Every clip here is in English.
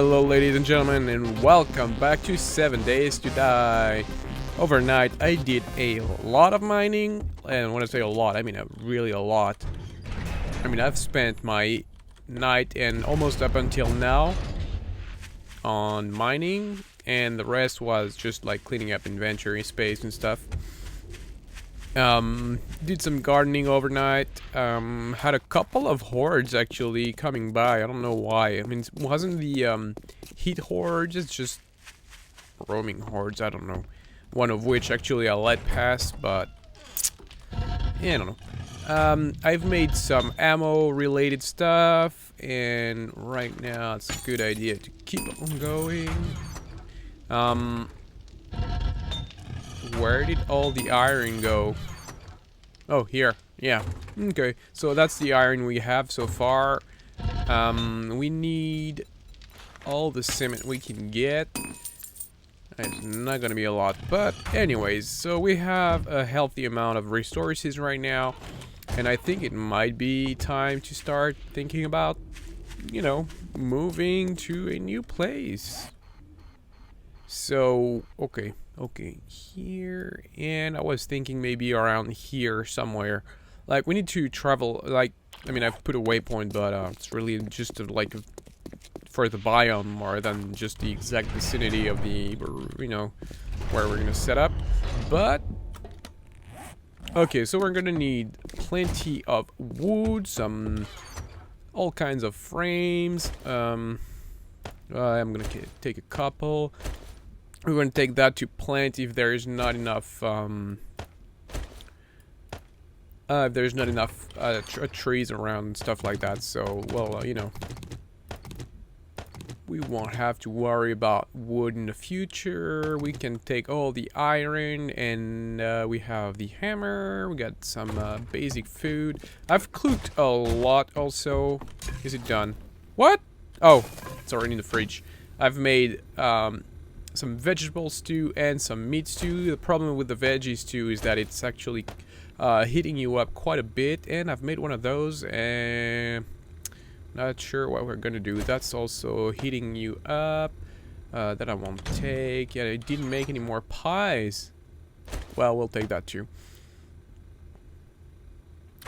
Hello ladies and gentlemen, and welcome back to 7 Days to Die. Overnight I did a lot of mining, and when I say a lot, I mean really a lot. I mean, I've spent my night and almost up until now on mining, and the rest was just like cleaning up inventory space and stuff. Did some gardening overnight. Had a couple of hordes actually coming by. I don't know why. I mean, it wasn't the heat hordes, it's just roaming hordes. I don't know. One of which actually I let pass, but yeah, I don't know. I've made some ammo related stuff, and right now it's a good idea to keep on going. Where did all the iron go? Oh, here. Yeah. Okay. So that's the iron we have so far. We need all the cement we can get. It's not gonna be a lot, but anyways, so we have a healthy amount of resources right now, and I think it might be time to start thinking about, you know, moving to a new place. So, okay, here, and I was thinking maybe around here somewhere. Like, we need to travel, like, I mean, I've put a waypoint, but it's really just like for the biome more than just the exact vicinity of the, you know, where we're gonna set up. But okay, so we're gonna need plenty of wood, some all kinds of frames. I'm gonna take a couple. We're going to take that to plant if there is not enough trees around and stuff like that. So, well, you know, we won't have to worry about wood in the future. We can take all the iron, and we have the hammer. We got some basic food. I've cooked a lot also. Is it done? What? Oh, it's already in the fridge. I've made some vegetable stew and some meat stew. The problem with the veggie stew is that it's actually heating you up quite a bit, and I've made one of those, and not sure what we're gonna do. That's also heating you up. That I won't take. Yeah, I didn't make any more pies. Well, we'll take that too.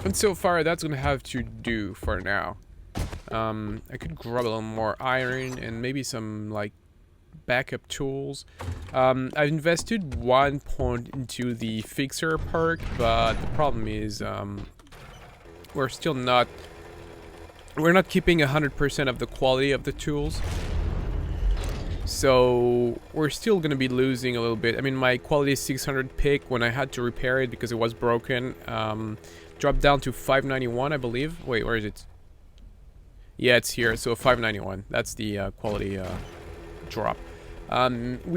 And so far, that's gonna have to do for now. I could grab a little more iron and maybe some like backup tools. I've invested 1 point into the fixer perk, but the problem is we're not keeping 100% of the quality of the tools, so we're still gonna be losing a little bit. I mean, my quality 600 pick, when I had to repair it because it was broken, dropped down to 591, I believe. Wait, where is it? Yeah, it's here. So 591. That's the quality drop. I've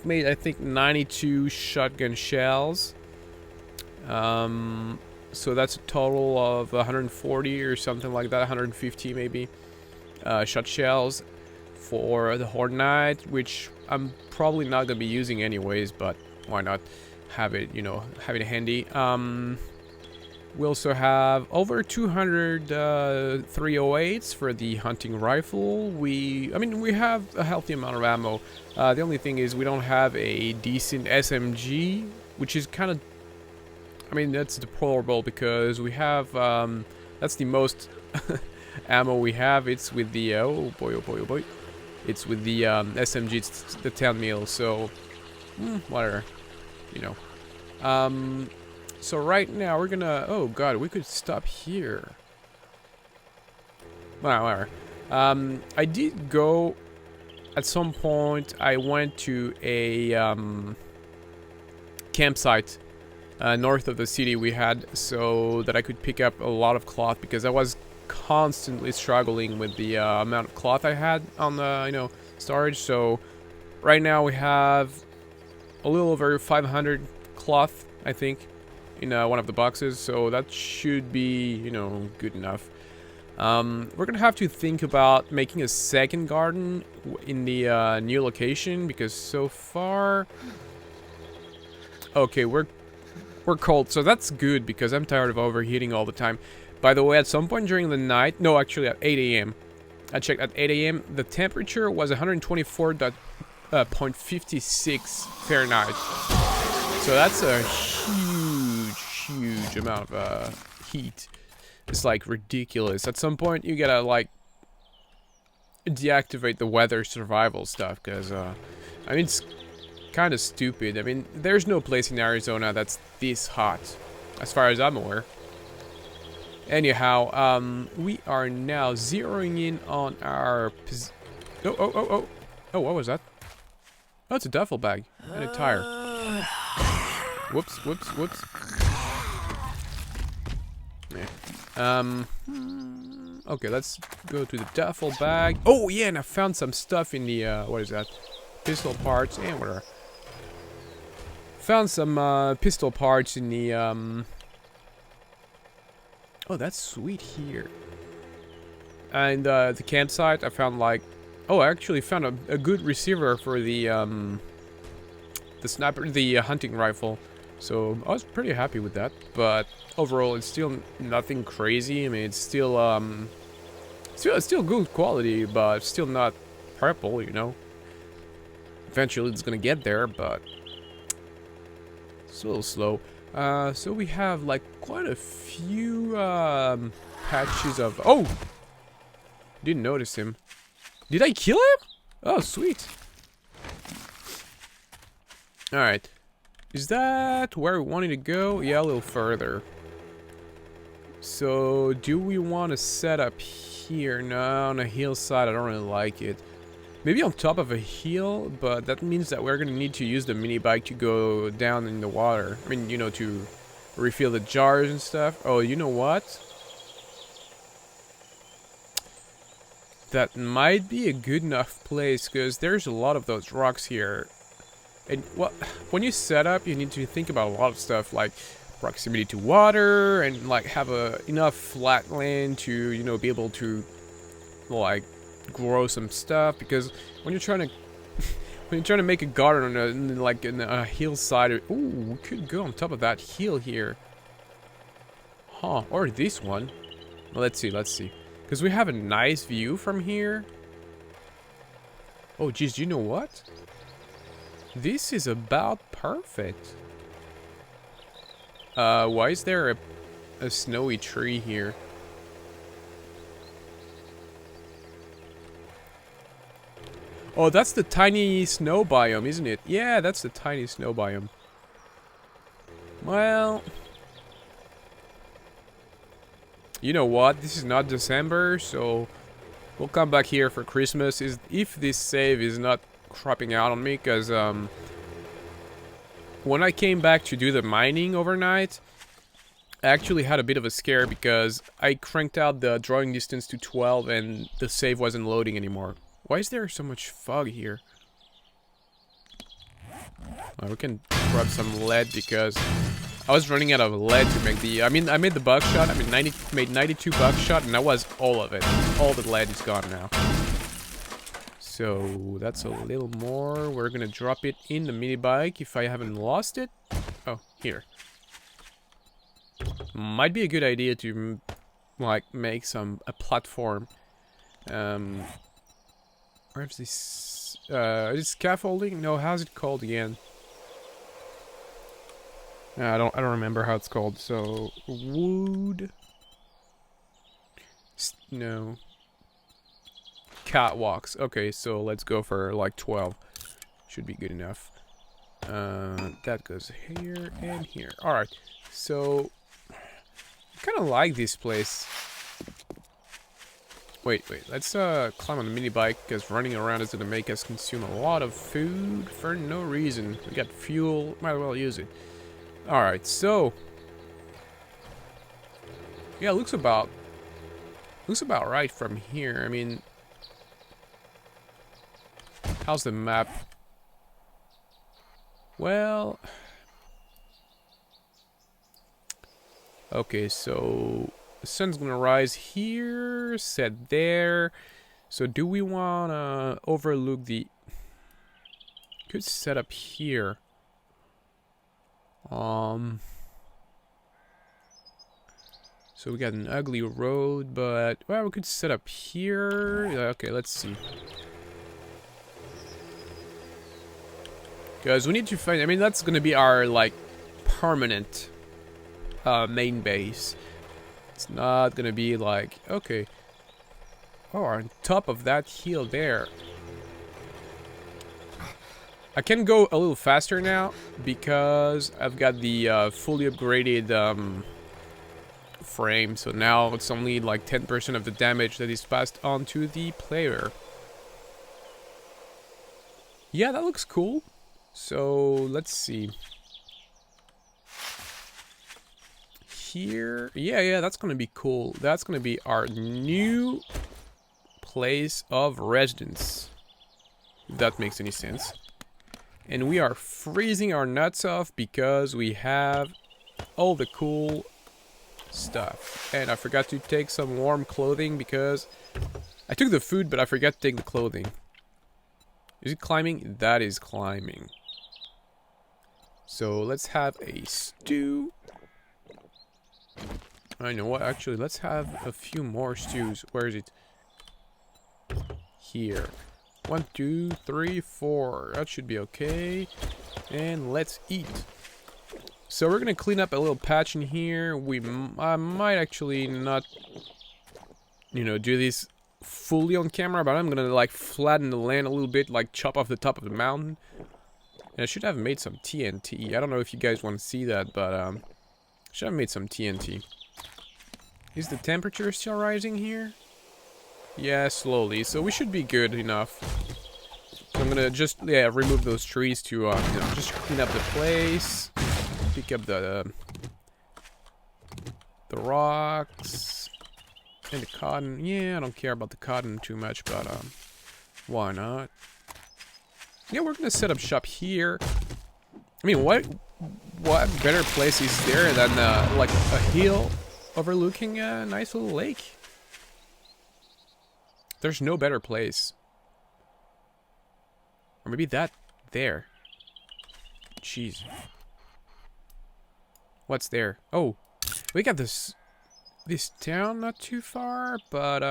made, I think, 92 shotgun shells. So that's a total of 140 or something like that, 150 maybe, shot shells for the Horde Knight, which I'm probably not gonna be using anyways, but why not have it, you know, have it handy. We also have over 200 308s for the hunting rifle. I mean, we have a healthy amount of ammo. The only thing is we don't have a decent SMG, which is kind of, I mean, that's deplorable because we have, that's the most ammo we have. It's with the, oh boy. It's with the SMG, it's the 10 mil, so, whatever, you know. So right now we're gonna, oh god, we could stop here. Well, whatever. I did go, at some point, I went to a campsite north of the city we had, so that I could pick up a lot of cloth, because I was constantly struggling with the amount of cloth I had on the, you know, storage. So right now we have a little over 500 cloth, I think, in one of the boxes, so that should be, you know, good enough. We're gonna have to think about making a second garden in the new location, because so far, okay, we're cold, so that's good because I'm tired of overheating all the time. By the way, at some point during the night, no, actually at 8 a.m. I checked at 8 a.m. The temperature was 124.56 Fahrenheit. So that's a huge amount of heat. It's like ridiculous. At some point, you gotta like deactivate the weather survival stuff, because I mean, it's kind of stupid. I mean, there's no place in Arizona that's this hot, as far as I'm aware. Anyhow, we are now zeroing in on our oh, what was that? Oh, it's a duffel bag and a tire. Whoops. Yeah. Okay, let's go to the duffel bag. Oh yeah, and I found some stuff in the what is that? Pistol parts and whatever. Found some pistol parts in the oh, that's sweet here. And the campsite, I found like, oh, I actually found a good receiver for the sniper, the hunting rifle. So I was pretty happy with that. But overall, it's still nothing crazy. I mean, it's still still good quality, but still not purple, you know. Eventually, it's gonna get there, but it's a little slow. So we have like quite a few patches of. Oh, didn't notice him. Did I kill him? Oh, sweet. All right. Is that where we wanted to go? Yeah, a little further. So, do we want to set up here? No, on a hillside, I don't really like it. Maybe on top of a hill, but that means that we're going to need to use the mini bike to go down in the water. I mean, you know, to refill the jars and stuff. Oh, you know what? That might be a good enough place, because there's a lot of those rocks here. And well, when you set up, you need to think about a lot of stuff, like proximity to water, and like have enough flat land to, you know, be able to like grow some stuff. Because when you're trying to make a garden on a hillside, ooh, we could go on top of that hill here, huh? Or this one. Well, let's see, because we have a nice view from here. Oh, geez, you know what? This is about perfect. Why is there a snowy tree here? Oh, that's the tiny snow biome, isn't it? Yeah, that's the tiny snow biome. Well, you know what? This is not December, so we'll come back here for Christmas. If this save is not cropping out on me, because when I came back to do the mining overnight, I actually had a bit of a scare because I cranked out the drawing distance to 12 and the save wasn't loading anymore. Why is there so much fog here? We can grab some lead, because I was running out of lead to make the. I made the buckshot. Made 92 buckshot, and that was all of it. All the lead is gone now. So that's a little more. We're gonna drop it in the mini bike if I haven't lost it. Oh, here. Might be a good idea to like make a platform. Where's this? Is scaffolding? No, how's it called again? I don't remember how it's called. So wood. No. Catwalks. Okay, so let's go for like 12. Should be good enough. That goes here and here. Alright, so I kind of like this place. Wait, let's climb on the mini bike, because running around is going to make us consume a lot of food for no reason. We got fuel, might as well use it. Alright, so yeah, looks about right from here. I mean, how's the map? Well, okay, so the sun's gonna rise here, set there. So do we wanna overlook the? Could set up here. So we got an ugly road, but well, we could set up here. Okay, let's see. Because we need to find. I mean, that's gonna be our like permanent main base. It's not gonna be like okay. Oh, on top of that hill there. I can go a little faster now because I've got the fully upgraded frame, so now it's only like 10% of the damage that is passed on to the player. Yeah, that looks cool. So let's see. Here, yeah, that's gonna be cool. That's gonna be our new place of residence, if that makes any sense. And we are freezing our nuts off because we have all the cool stuff. And I forgot to take some warm clothing because I took the food, but I forgot to take the clothing. Is it climbing? That is climbing. So let's have a stew. I know what, actually, let's have a few more stews. Where is it? Here. 1, 2, 3, 4. That should be okay. And let's eat. So we're gonna clean up a little patch in here. I might actually not, you know, do this fully on camera, but I'm gonna like flatten the land a little bit, like chop off the top of the mountain. And I should have made some TNT. I don't know if you guys want to see that, but I should have made some TNT. Is the temperature still rising here? Yeah, slowly. So we should be good enough. I'm gonna just remove those trees to you know, just clean up the place. Pick up the rocks and the cotton. Yeah, I don't care about the cotton too much, but why not? Yeah, we're gonna set up shop here. I mean, what better place is there than like a hill overlooking a nice little lake? There's no better place. Or maybe that there. Jeez. What's there? Oh, we got this town not too far, but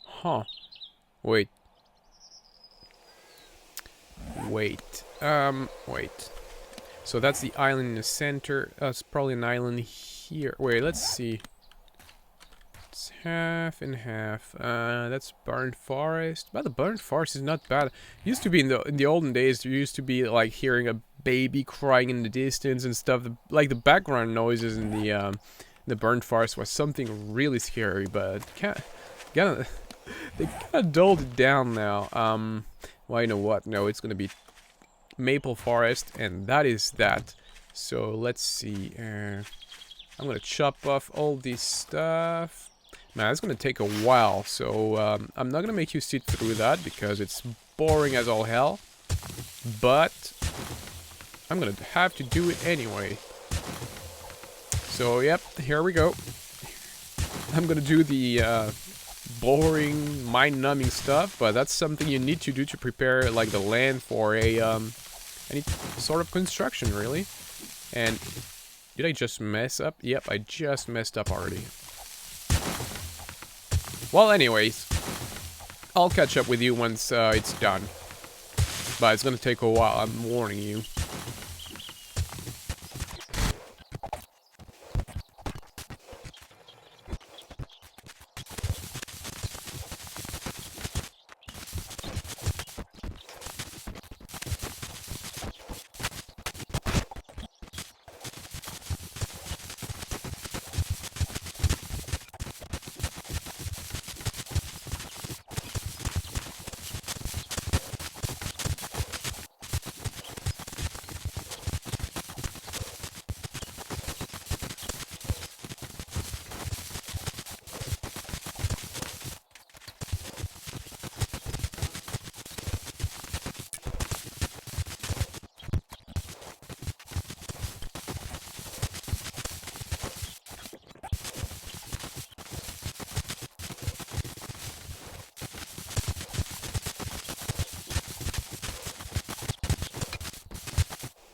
huh. Wait. Wait. So that's the island in the center. It's probably an island here. Wait, let's see. It's half and half. That's burnt forest. But the burnt forest is not bad. It used to be in the olden days. There used to be like hearing a baby crying in the distance and stuff. Like the background noises in the burnt forest was something really scary. But they kind of dulled it down now. Well, you know what? No, it's gonna be maple forest, and that is that. So let's see. I'm gonna chop off all this stuff. Man, it's gonna take a while, so I'm not gonna make you sit through that because it's boring as all hell. But I'm gonna have to do it anyway. So yep, here we go. I'm gonna do the boring, mind-numbing stuff, but that's something you need to do to prepare like the land for a any sort of construction, really. And did I just mess up? Yep, I just messed up already. Well, anyways, I'll catch up with you once it's done. But it's gonna take a while, I'm warning you.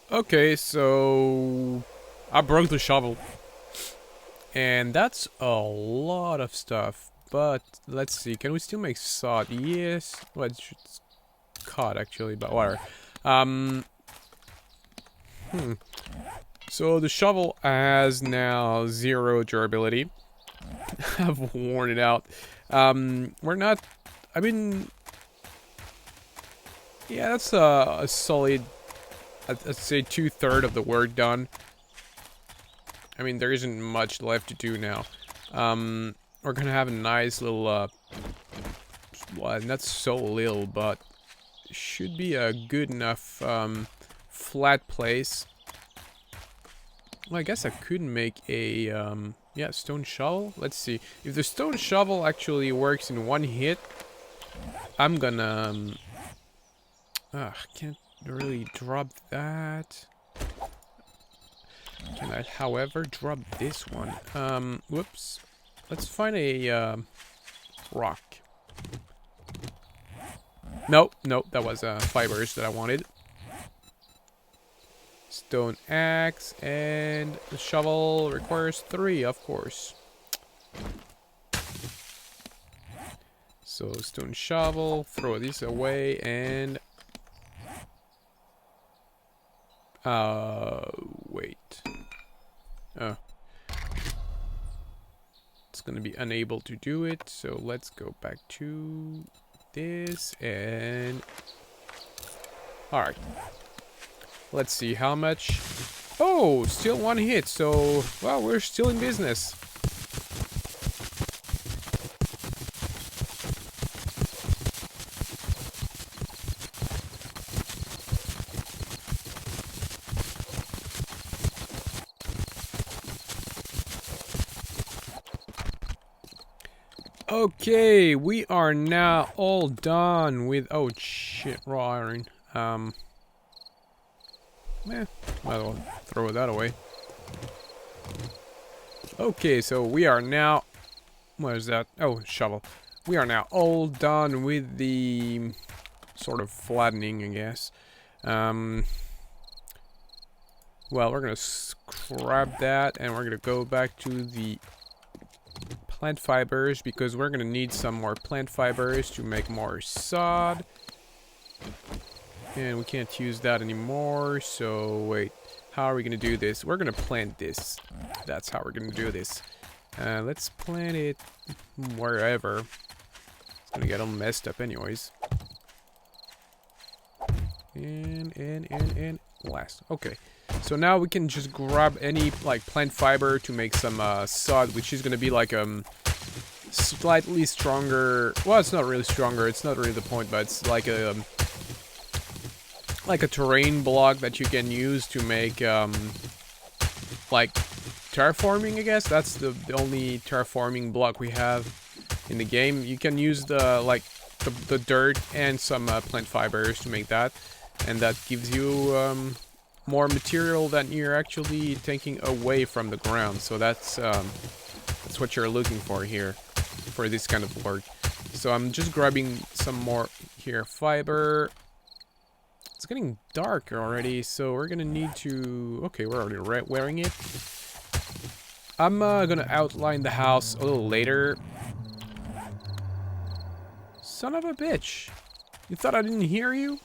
Okay, so I broke the shovel. And that's a lot of stuff. But let's see, can we still make sod? Yes. Well, it's cod actually, but whatever. So the shovel has now 0 durability. I've worn it out. We're not. I mean, yeah, that's a solid. I'd say 2/3 of the work done. I mean, there isn't much left to do now. We're gonna have a nice little, well, not so little, but should be a good enough, flat place. Well, I guess I could make a, yeah, stone shovel. Let's see. If the stone shovel actually works in 1 hit, I'm gonna, can't really drop that. Can I, however, drop this one? Whoops. Let's find a, rock. Nope, that was, fibers that I wanted. Stone axe, and the shovel requires 3, of course. So, stone shovel, throw this away, and... wait. Oh. It's gonna be unable to do it, so let's go back to this, and... Alright. Let's see how much... Oh, still 1 hit, so... Well, we're still in business. Okay, we are now all done with... Oh, shit, raw iron. Might as well throw that away. Okay, so we are now... What is that? Oh, shovel. We are now all done with the... sort of flattening, I guess. Well, we're gonna scrap that, and we're gonna go back to the... plant fibers, because we're gonna need some more plant fibers to make more sod. And we can't use that anymore, so wait. How are we gonna do this? We're gonna plant this. That's how we're gonna do this. Let's plant it wherever. It's gonna get all messed up anyways. And last. Okay. So now we can just grab any like plant fiber to make some sod, which is gonna be like slightly stronger. Well, it's not really stronger. It's not really the point, but it's like a terrain block that you can use to make like terraforming. I guess that's the only terraforming block we have in the game. You can use the dirt and some plant fibers to make that, and that gives you more material than you're actually taking away from the ground. So that's what you're looking for here for this kind of work. So I'm just grabbing some more here fiber. It's getting dark already, so we're gonna need to... Okay, we're already wearing it. I'm gonna outline the house a little later. Son of a bitch. You thought I didn't hear you?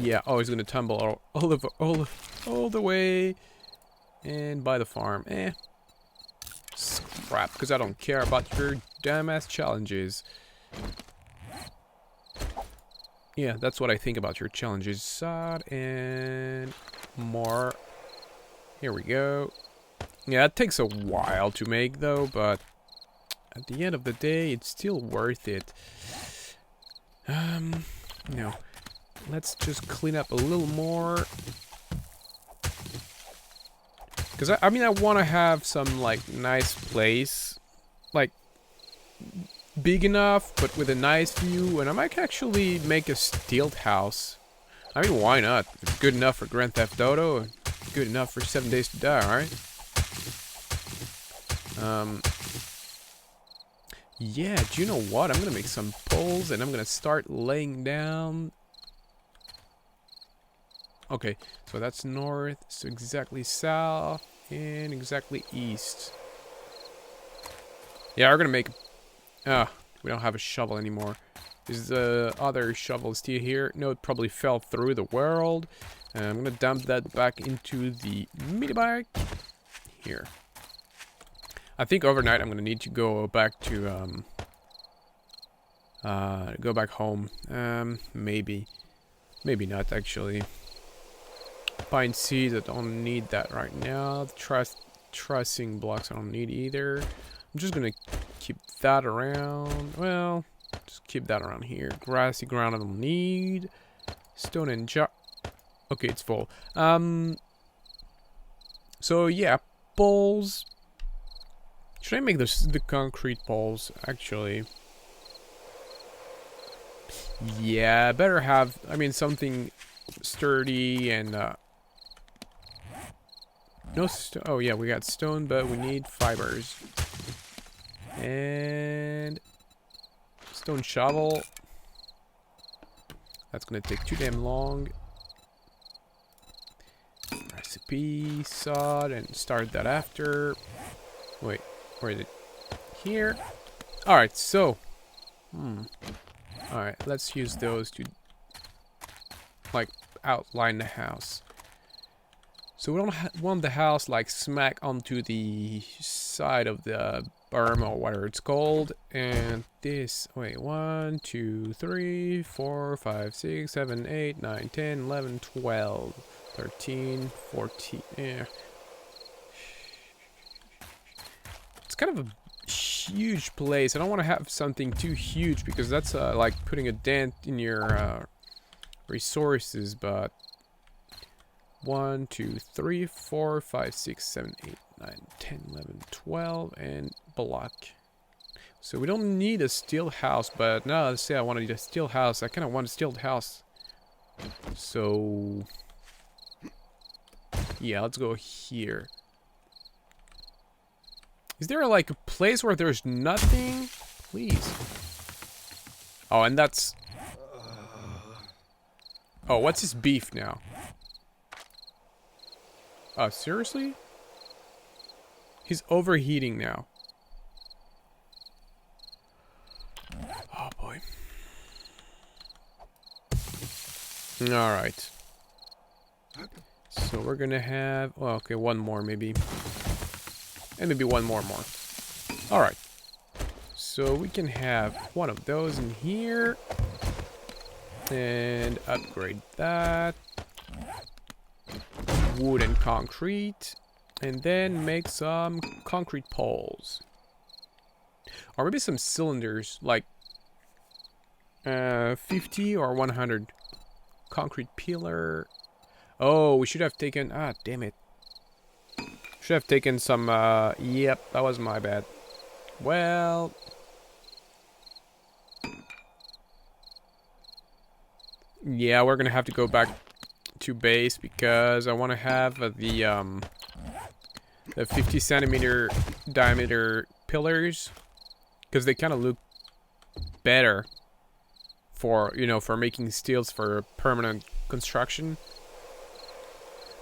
Yeah, oh, he's gonna tumble all the way and by the farm. Scrap, because I don't care about your dumbass challenges. Yeah, that's what I think about your challenges. Sod and more. Here we go. Yeah, it takes a while to make though, but at the end of the day, it's still worth it. No. Let's just clean up a little more. Because, I mean, I want to have some, like, nice place. Like, big enough, but with a nice view. And I might actually make a stealth house. I mean, why not? It's good enough for Grand Theft Auto. Good enough for 7 Days to Die, alright? Yeah, do you know what? I'm gonna make some poles and I'm gonna start laying down. Okay, so that's north, so exactly south, and exactly east. Yeah, we're gonna make... we don't have a shovel anymore. Is the other shovel still here? No, it probably fell through the world. And I'm gonna dump that back into the mini bike. Here. I think overnight I'm gonna need to go back to, go back home. Maybe. Maybe not, actually. Pine seeds, I don't need that right now. Trussing blocks I don't need either. I'm just gonna keep that around. Well, just keep that around here. Grassy ground I don't need. Stone and jar. Okay, it's full. So yeah, poles. Should I make the concrete poles, actually? Yeah, better have, I mean, something sturdy and, no oh yeah, we got stone, but we need fibers. And stone shovel. That's gonna take too damn long. Recipe, sod, and start that after. Wait, where is it? Here. Alright, so. Alright, let's use those to, like, outline the house. So we don't want the house, like, smack onto the side of the berm or whatever it's called. And this, wait, 1, 2, 3, 4, 5, 6, 7, 8, 9, 10, 11, 12, 13, 14, yeah. It's kind of a huge place. I don't want to have something too huge because that's like putting a dent in your resources, but 1, 2, 3, 4, 5, 6, 7, 8, 9, 10, 11, 12, and block. So we don't need a steel house, but now let's say I want to need a steel house. I kind of want a steel house. So yeah, let's go here. Is there like a place where there's nothing? Please. Oh, and that's... Oh, what's his beef now? Oh, seriously? He's overheating now. Oh, boy. Alright. So we're gonna have... Oh, okay, one more maybe. And maybe one more. Alright. So we can have one of those in here. And upgrade that. Wood and concrete. And then make some concrete poles. Or maybe some cylinders, like 50 or 100. Concrete pillar. Oh, we should have taken... Ah, damn it. Should have taken some... Yep, that was my bad. Well... Yeah, we're gonna have to go back to base because I want to have the 50 centimeter diameter pillars because they kind of look better for, you know, for making steels for permanent construction.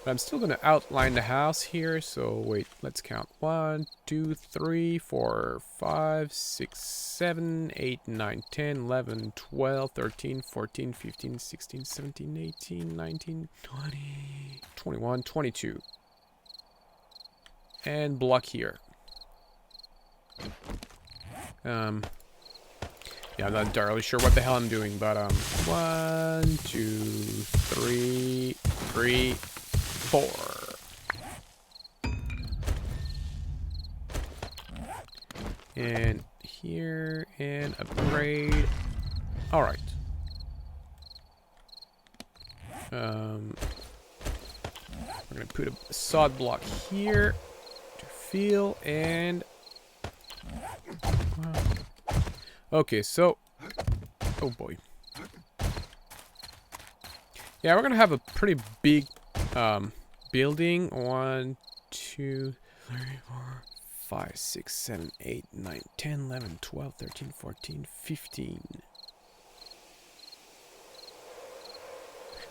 But I'm still gonna outline the house here, so wait, let's count. 1, 2, 3, 4, 5, 6, 7, 8, 9, 10, 11, 12, 13, 14, 15, 16, 17, 18, 19, 20, 21, 22. And block here. Yeah, I'm not entirely sure what the hell I'm doing, but 1, 2, 3, 4. And here, and upgrade. Alright. We're gonna put a sod block here to fill, and... Okay, so... Oh boy. Yeah, we're gonna have a pretty big building. 1, 2, 3, 4, 5, 6, 7, 8, 9, 10, 11, 12, 13, 14, 15.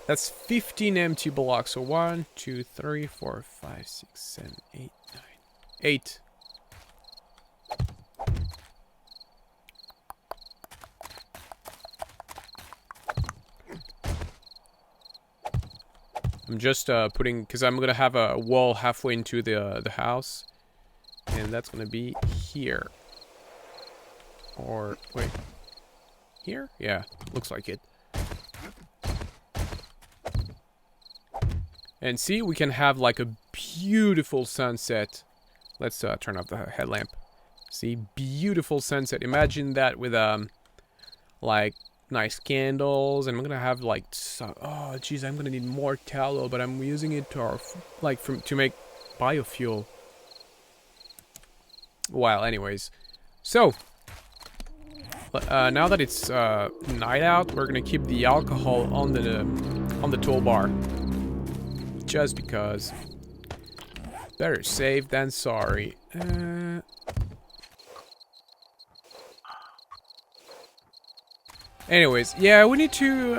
That's 15 empty blocks. So 1, 2, 3, 4, 5, 6, 7, 8, 9, 8. I'm just putting, because I'm gonna have a wall halfway into the house, and that's gonna be here. Or wait, here? Yeah, looks like it. And see, we can have like a beautiful sunset. Let's turn off the headlamp. See, beautiful sunset. Imagine that with like nice candles, and I'm gonna have like oh geez, I'm gonna need more tallow, but I'm using it to to make biofuel. Well, anyways, so now that it's night out, we're gonna keep the alcohol on the toolbar, just because. Better safe than sorry. Anyways, yeah, we need to,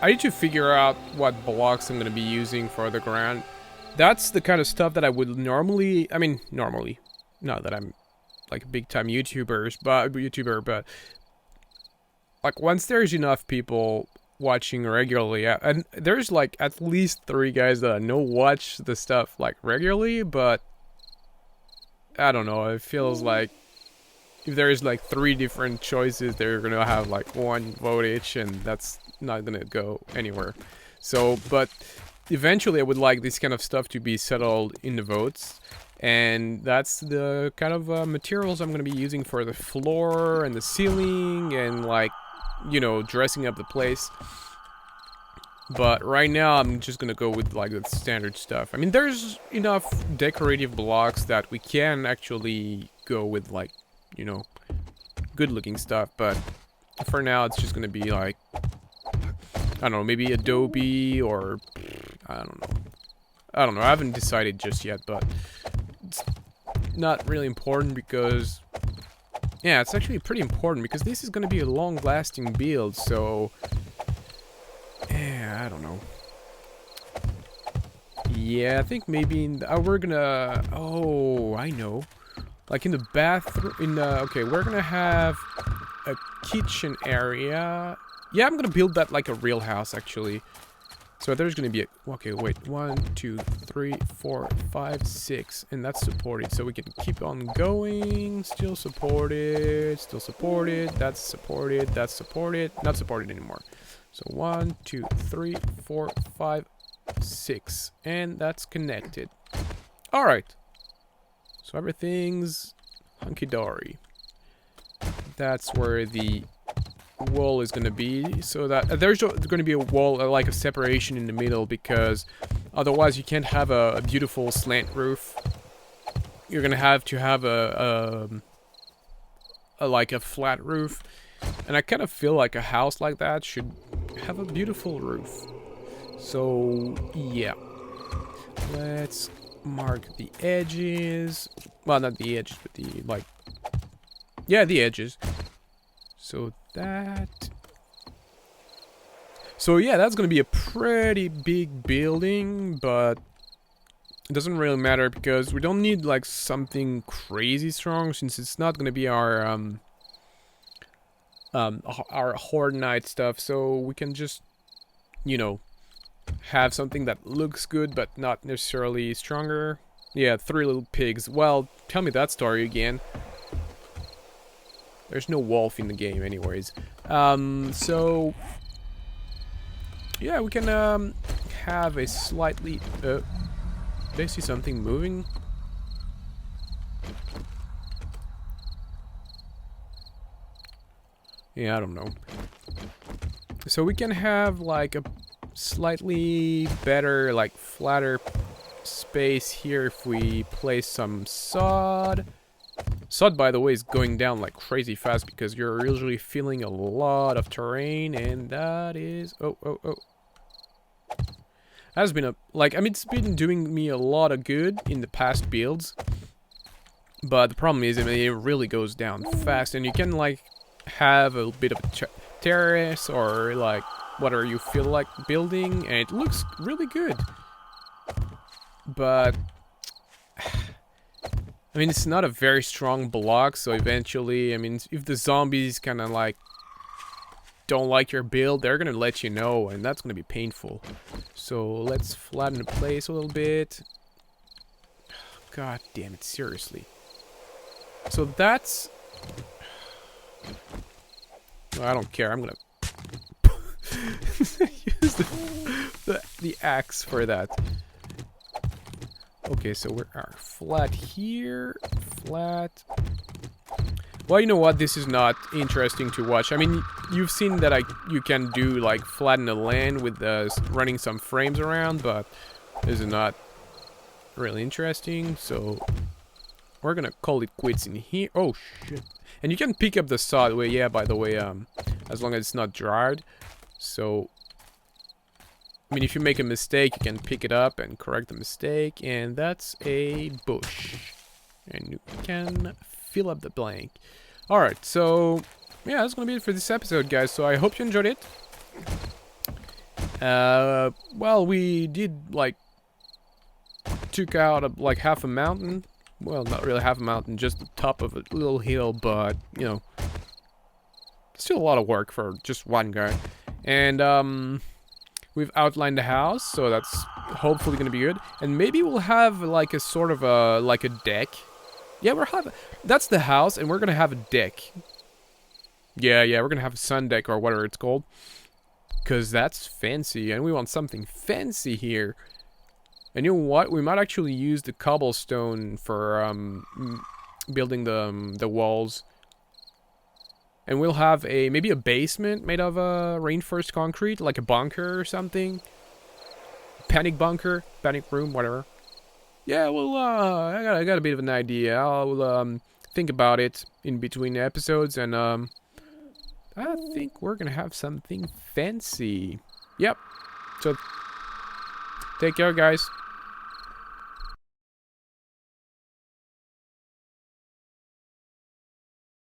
I need to figure out what blocks I'm gonna be using for the ground. That's the kind of stuff that I would normally, not that I'm like a big time YouTuber, but like once there's enough people watching regularly, and there's like at least 3 guys that I know watch the stuff like regularly, but I don't know, it feels like if there's like 3 different choices, they're gonna have like 1 vote each, and that's not gonna go anywhere. So, but eventually I would like this kind of stuff to be settled in the votes, and that's the kind of materials I'm gonna be using for the floor and the ceiling, and like, you know, dressing up the place. But right now I'm just gonna go with like the standard stuff. I mean, there's enough decorative blocks that we can actually go with like, you know, good looking stuff, but for now it's just gonna be like, I don't know, maybe adobe, or I don't know, I haven't decided just yet, but it's not really important because, yeah, it's actually pretty important because this is gonna be a long lasting build, so yeah, I don't know. Yeah, I think maybe we're gonna, oh, I know. Like in the bathroom, okay, we're gonna have a kitchen area. Yeah, I'm gonna build that like a real house, actually. So there's gonna be okay, wait, 1, 2, 3, 4, 5, 6, and that's supported. So we can keep on going, still supported, that's supported, not supported anymore. So 1, 2, 3, 4, 5, 6, and that's connected. All right. So everything's hunky-dory. That's where the wall is going to be. So that there's going to be a wall, like a separation in the middle, because otherwise you can't have a beautiful slant roof. You're going to have like a flat roof. And I kind of feel like a house like that should have a beautiful roof. So yeah. Let's mark the edges. Well, not the edges, but the, like, yeah, the edges. So that. So yeah, that's gonna be a pretty big building, but it doesn't really matter because we don't need like something crazy strong, since it's not gonna be our Horde Night stuff. So we can just, you know, have something that looks good but not necessarily stronger. Yeah, 3 little pigs. Well, tell me that story again. There's no wolf in the game anyways. So yeah, we can have a slightly did I see something moving? Yeah, I don't know. So we can have like a slightly better, like flatter space here if we place some sod. Sod, by the way, is going down like crazy fast because you're usually feeling a lot of terrain, and that is has been a, like, I mean, it's been doing me a lot of good in the past builds, But the problem is, I mean, it really goes down fast, and you can like have a bit of a terrace or like whatever you feel like building, and it looks really good. But I mean, it's not a very strong block, so eventually, I mean, if the zombies kind of like don't like your build, they're gonna let you know, and that's gonna be painful. So let's flatten the place a little bit. God damn it, seriously. So that's... well, I don't care, I'm gonna use the axe for that. Okay, so we are flat here, flat. Well, you know what? This is not interesting to watch. I mean, you've seen that you can do like flatten the land with running some frames around, but this is not really interesting. So we're gonna call it quits in here. Oh shit! And you can pick up the sod. Well, yeah. By the way, as long as it's not dried. So I mean, if you make a mistake, you can pick it up and correct the mistake. And that's a bush, and you can fill up the blank. Alright, so yeah, that's gonna be it for this episode, guys. So I hope you enjoyed it. Well, we did like took out like half a mountain. Well, not really half a mountain, just the top of a little hill, but you know, still a lot of work for just one guy. And we've outlined the house, so that's hopefully gonna be good. And maybe we'll have like a sort of a deck. Yeah, that's the house, and we're gonna have a deck. Yeah, we're gonna have a sun deck or whatever it's called, cause that's fancy, and we want something fancy here. And you know what? We might actually use the cobblestone for building the walls. And we'll have maybe a basement made of reinforced concrete, like a bunker or something. Panic bunker, panic room, whatever. Yeah, well, I got a bit of an idea. I'll think about it in between episodes, and I think we're gonna have something fancy. Yep. So, take care, guys.